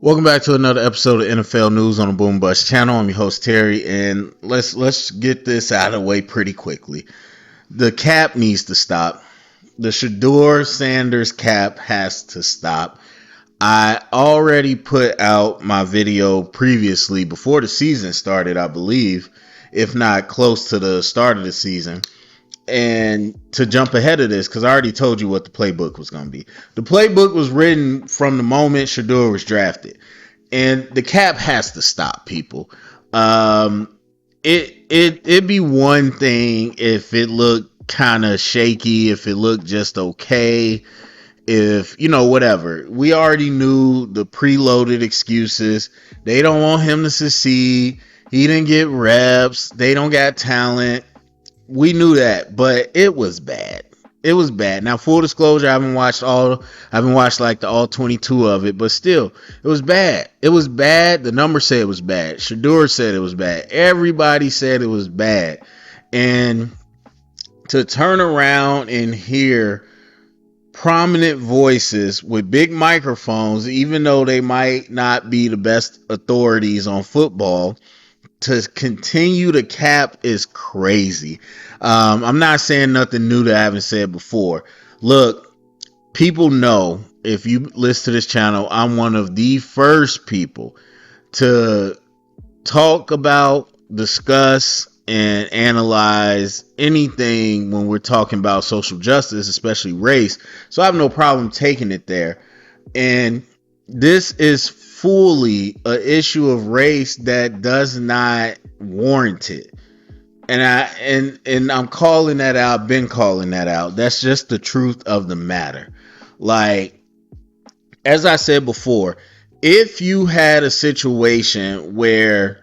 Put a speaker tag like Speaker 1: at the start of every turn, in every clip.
Speaker 1: Welcome back to another episode of NFL News on the Boom Bust channel. I'm your host Terry, and let's get this out of the way pretty quickly. The cap needs to stop. The Shedeur Sanders cap has to stop. I already put out my video previously before the season started, I believe, if not close to the start of the season. And to jump ahead of this, because I already told you what the playbook was going to be. The playbook was written from the moment Shedeur was drafted. And the cap has to stop, people. It'd be one thing if it looked kind of shaky, if it looked just okay, if, whatever. We already knew the preloaded excuses. They don't want him to succeed. He didn't get reps. They don't got talent. We knew that, but it was bad. It was bad. Now, full disclosure, I haven't watched like the all 22 of it, but still, it was bad. It was bad. The numbers said it was bad. Shedeur said it was bad. Everybody said it was bad. And to turn around and hear prominent voices with big microphones, even though they might not be the best authorities on football, to continue to cap is crazy. I'm not saying nothing new that I haven't said before. Look, people know, if you listen to this channel, I'm one of the first people to talk about, discuss, and analyze anything when we're talking about social justice, especially race. So I have no problem taking it there. And this is fully an issue of race that does not warrant it. And I'm calling that out. I've been calling that out. That's just the truth of the matter. Like, as I said before, if you had a situation where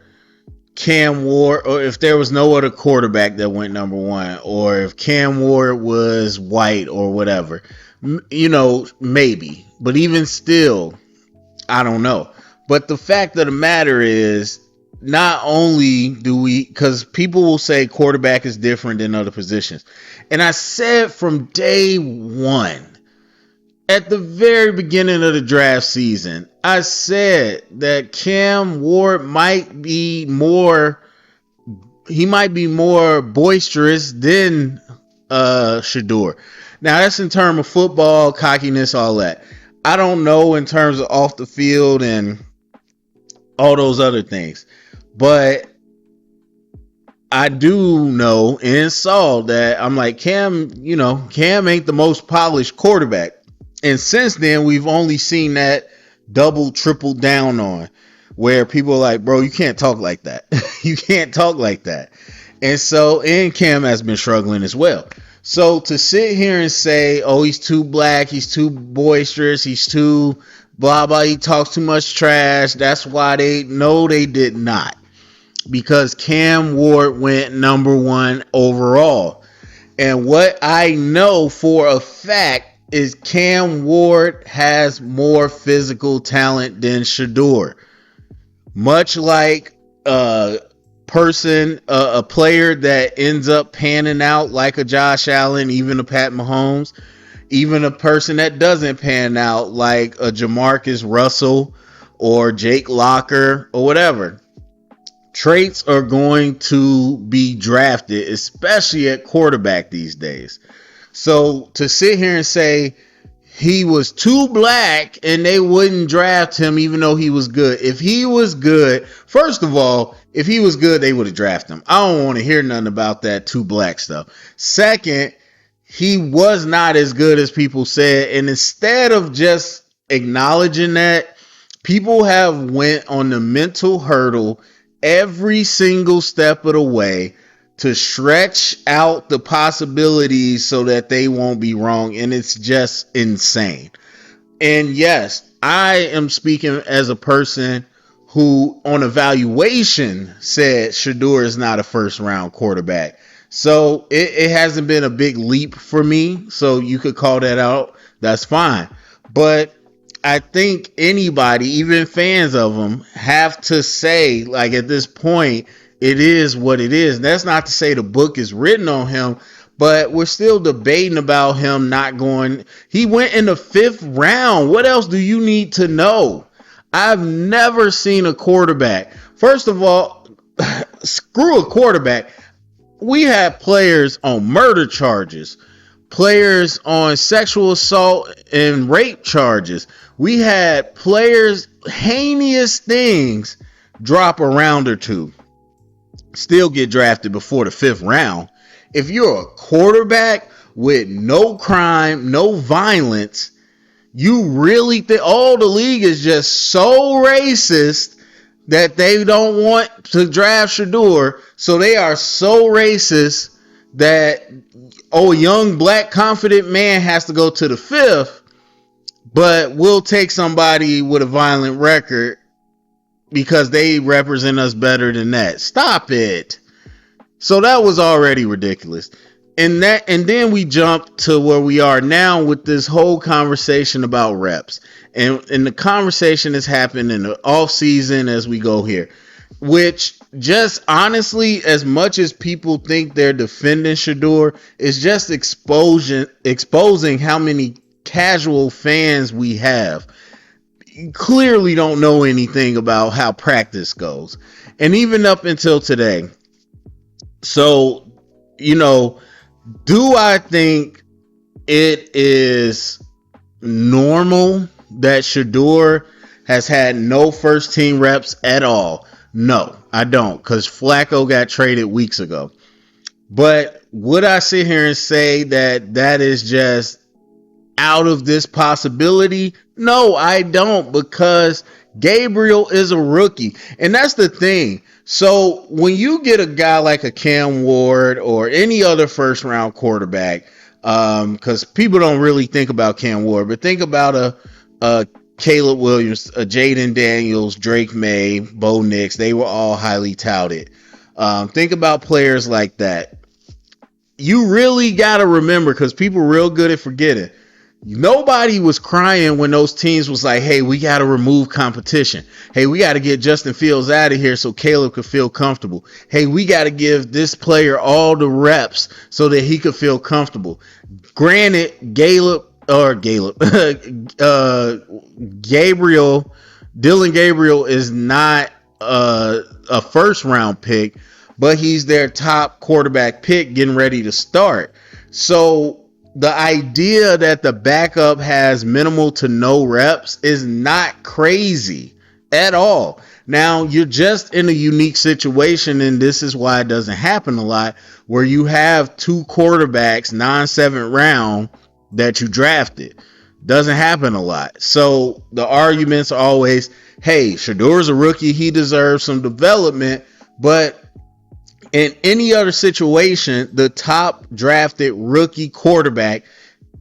Speaker 1: Cam Ward, or if there was no other quarterback that went number one, or if Cam Ward was white or whatever, maybe. But even still, I don't know. But the fact of the matter is, not only do we, because people will say quarterback is different than other positions. And I said from day one, at the very beginning of the draft season, I said that Cam Ward might be more boisterous than Shedeur. Now, that's in terms of football, cockiness, all that. I don't know in terms of off the field and all those other things. But I do know and saw that I'm like, Cam ain't the most polished quarterback. And since then, we've only seen that double, triple down on, where people are like, bro, you can't talk like that. You can't talk like that. And Cam has been struggling as well. So to sit here and say, oh, he's too black, he's too boisterous, he's too blah, blah, he talks too much trash, that's why they did not. Because Cam Ward went number one overall. And what I know for a fact is Cam Ward has more physical talent than Shedeur. Much like a player that ends up panning out like a Josh Allen, even a Pat Mahomes, even a person that doesn't pan out like a Jamarcus Russell or Jake Locker or whatever. Traits are going to be drafted, especially at quarterback these days. So to sit here and say he was too black and they wouldn't draft him even though he was good. If he was good, first of all, if he was good, they would have drafted him. I don't want to hear nothing about that too black stuff. Second, he was not as good as people said. And instead of just acknowledging that, people have went on the mental hurdle every single step of the way to stretch out the possibilities so that they won't be wrong. And it's just insane. And yes, I am speaking as a person who on evaluation said Shedeur is not a first round quarterback. So it hasn't been a big leap for me. So you could call that out. That's fine. But I think anybody, even fans of him, have to say, like, at this point, it is what it is. That's not to say the book is written on him, but we're still debating about him not going. He went in the 5th round. What else do you need to know? I've never seen a quarterback. First of all, screw a quarterback. We have players on murder charges, players on sexual assault and rape charges. We had players, heinous things, drop a round or two, still get drafted before the 5th round. If you're a quarterback with no crime, no violence, you really think all the league is just so racist that they don't want to draft Shedeur? So they are so racist that, a young black confident man has to go to the 5th, but we'll take somebody with a violent record because they represent us better than that. Stop it. So that was already ridiculous. And then we jump to where we are now with this whole conversation about reps. And the conversation has happened in the off season as we go here, which just honestly, as much as people think they're defending Shedeur, is just exposing how many casual fans we have. You clearly don't know anything about how practice goes. And even up until today. So, do I think it is normal that Shedeur has had no first team reps at all? No, I don't, because Flacco got traded weeks ago. But would I sit here and say that is just out of this possibility? No, I don't, because Gabriel is a rookie. And that's the thing. So when you get a guy like a Cam Ward or any other first round quarterback, because people don't really think about Cam Ward, but think about a Caleb Williams, a Jaden Daniels, Drake May, Bo Nix. They were all highly touted. Think about players like that. You really got to remember, because people are real good at forgetting. Nobody was crying when those teams was like, hey, we got to remove competition. Hey, we got to get Justin Fields out of here so Caleb could feel comfortable. Hey, we got to give this player all the reps so that he could feel comfortable. Granted, Dylan Gabriel is not a first round pick, but he's their top quarterback pick getting ready to start. So the idea that the backup has minimal to no reps is not crazy at all. Now, you're just in a unique situation, and this is why it doesn't happen a lot, where you have two quarterbacks, 9-7 round, that you drafted. Doesn't happen a lot. So the arguments are always, hey, Shedeur's a rookie, he deserves some development, but in any other situation, the top drafted rookie quarterback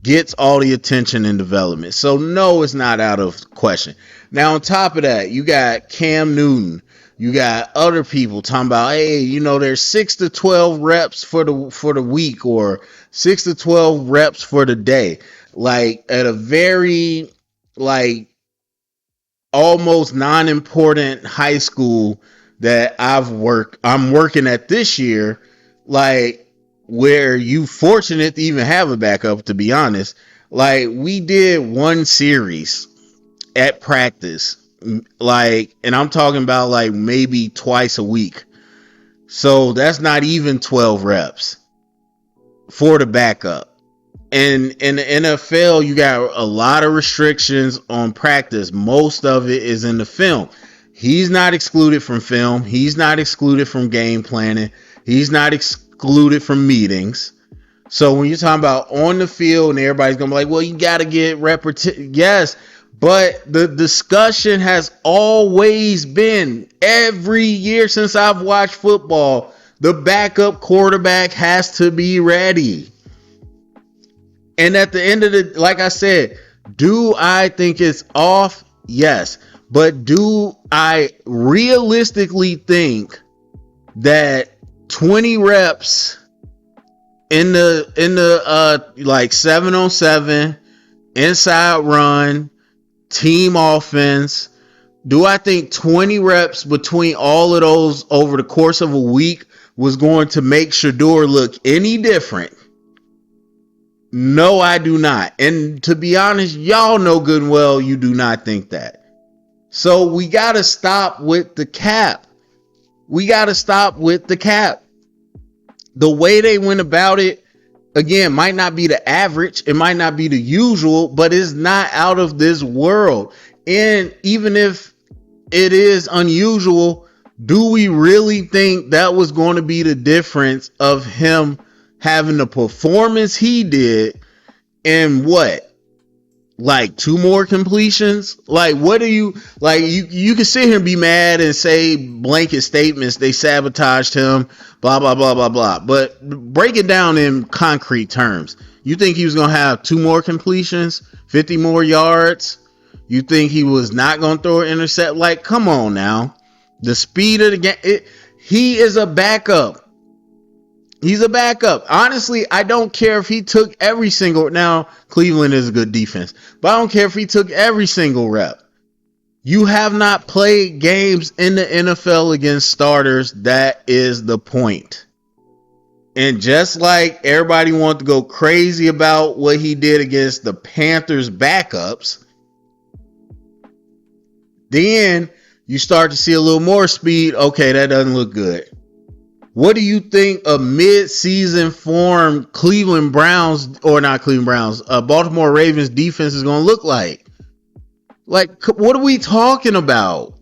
Speaker 1: gets all the attention and development. So no, it's not out of question. Now, on top of that, you got Cam Newton. You got other people talking about, hey, there's 6 to 12 reps for the week, or 6 to 12 reps for the day. Like, at a very, almost non-important high school that I'm working at this year, where you fortunate to even have a backup, to be honest. We did one series at practice, and I'm talking about maybe twice a week. So that's not even 12 reps for the backup. And in the NFL, you got a lot of restrictions on practice. Most of it is in the film. He's not excluded from film. He's not excluded from game planning. He's not excluded from meetings. So when you're talking about on the field and everybody's going to be like, well, you got to get repetition. Yes, but the discussion has always been, every year since I've watched football, the backup quarterback has to be ready. And at the end of like I said, do I think it's off? Yes. But do I realistically think that 20 reps in the 7-on-7 inside run team offense, do I think 20 reps between all of those over the course of a week was going to make Shedeur look any different? No, I do not. And to be honest, y'all know good and well you do not think that. So we got to stop with the cap. We got to stop with the cap. The way they went about it, again, might not be the average. It might not be the usual, but it's not out of this world. And even if it is unusual, do we really think that was going to be the difference of him having the performance he did and what? Like 2 more completions? Like, what do you like? You can sit here and be mad and say blanket statements. They sabotaged him, blah blah blah blah blah. But break it down in concrete terms. You think he was gonna have 2 more completions, 50 more yards? You think he was not gonna throw an intercept? Like, come on now. The speed of the game. He is a backup. He's a backup. Honestly, I don't care if he took every single. Now, Cleveland is a good defense, but I don't care if he took every single rep. You have not played games in the NFL against starters. That is the point. And just like everybody wanted to go crazy about what he did against the Panthers backups, then you start to see a little more speed. Okay, that doesn't look good. What do you think a mid-season form Cleveland Browns, or not Cleveland Browns, Baltimore Ravens defense is going to look like? Like, what are we talking about?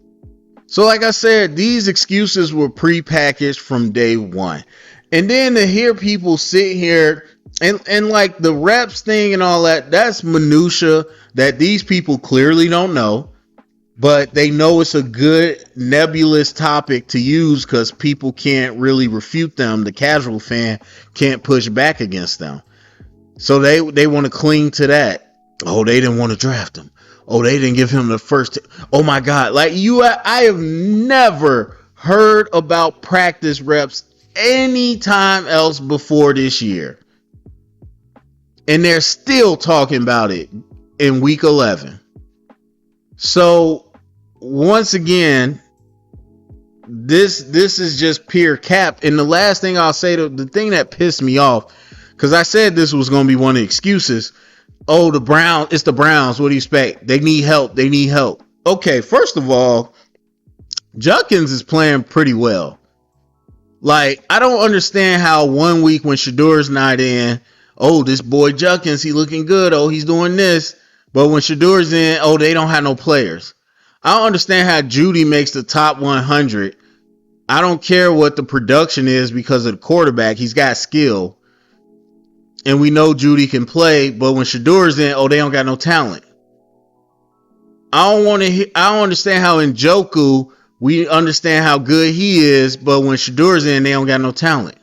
Speaker 1: So like I said, these excuses were pre-packaged from day one. And then to hear people sit here and like the reps thing and all that, that's minutia that these people clearly don't know. But they know it's a good nebulous topic to use because people can't really refute them. The casual fan can't push back against them. So they want to cling to that. Oh, they didn't want to draft him. Oh, they didn't give him the first. Oh my God. Like I have never heard about practice reps any time else before this year. And they're still talking about it in week 11. So once again, this is just pure cap. And the last thing I'll say, the thing that pissed me off, because I said this was going to be one of the excuses. Oh, the Browns, it's the Browns. What do you expect? They need help. They need help. Okay, first of all, Judkins is playing pretty well. Like, I don't understand how 1 week when Shedeur's not in, oh, this boy Judkins, he looking good. Oh, he's doing this. But when Shedeur's in, oh, they don't have no players. I don't understand how Judy makes the top 100. I don't care what the production is because of the quarterback. He's got skill. And we know Judy can play. But when Shedeur's in, oh, they don't got no talent. I don't understand how in Njoku, we understand how good he is. But when Shedeur's in, they don't got no talent.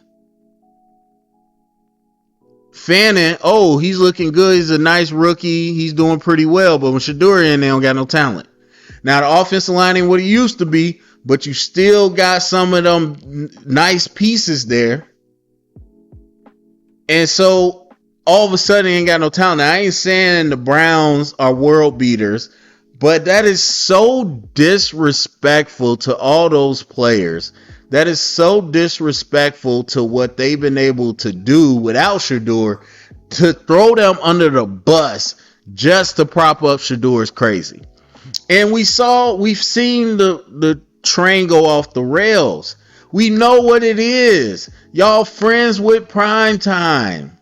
Speaker 1: Fannin, oh, he's looking good. He's a nice rookie. He's doing pretty well. But when Shedeur in, they don't got no talent. Now, the offensive line ain't what it used to be, but you still got some of them nice pieces there. And so, all of a sudden, they ain't got no talent. Now, I ain't saying the Browns are world beaters, but that is so disrespectful to all those players. That is so disrespectful to what they've been able to do without Shedeur. To throw them under the bus just to prop up Shedeur is crazy. And we've seen the train go off the rails. We know what it is. Y'all friends with prime time.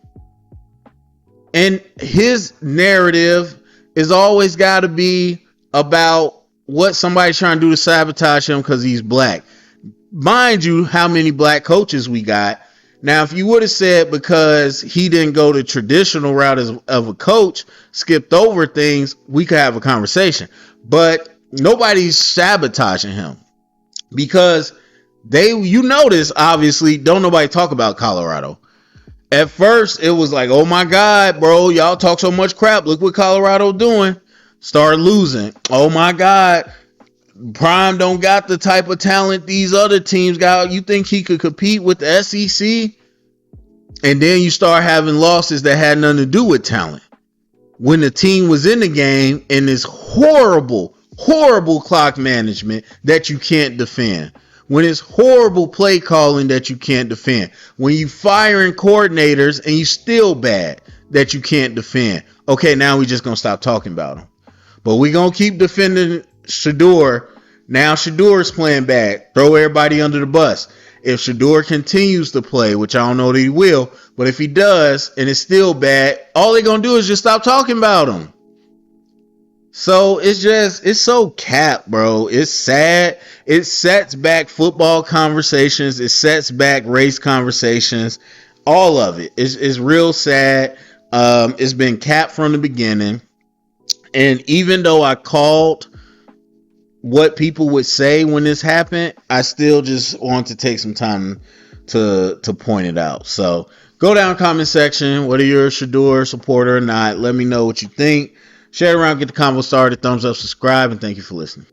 Speaker 1: And his narrative is always got to be about what somebody's trying to do to sabotage him because he's black. Mind you, how many black coaches we got. Now, if you would have said because he didn't go the traditional route of a coach, skipped over things, we could have a conversation. But nobody's sabotaging him because you notice, obviously, don't nobody talk about Colorado. At first, it was like, oh my God, bro, y'all talk so much crap. Look what Colorado doing. Start losing. Oh my God. Prime don't got the type of talent these other teams got. You think he could compete with the SEC? And then you start having losses that had nothing to do with talent. When the team was in the game and this horrible clock management that you can't defend. When it's horrible play calling that you can't defend. When you firing coordinators and you still bad that you can't defend. Okay, now we just going to stop talking about them. But we going to keep defending Shedeur, now Shedeur is playing bad. Throw everybody under the bus. If Shedeur continues to play, which I don't know that he will, but if he does and it's still bad, all they're gonna do is just stop talking about him. So it's so cap, bro. It's sad. It sets back football conversations. It sets back race conversations. All of it. It's real sad. It's been capped from the beginning. And even though I called what people would say when this happened, I still just want to take some time to point it out. So go down comment section, whether you're a Shedeur supporter or not. Let me know what you think. Share it around, get the convo started. Thumbs up, subscribe, and thank you for listening.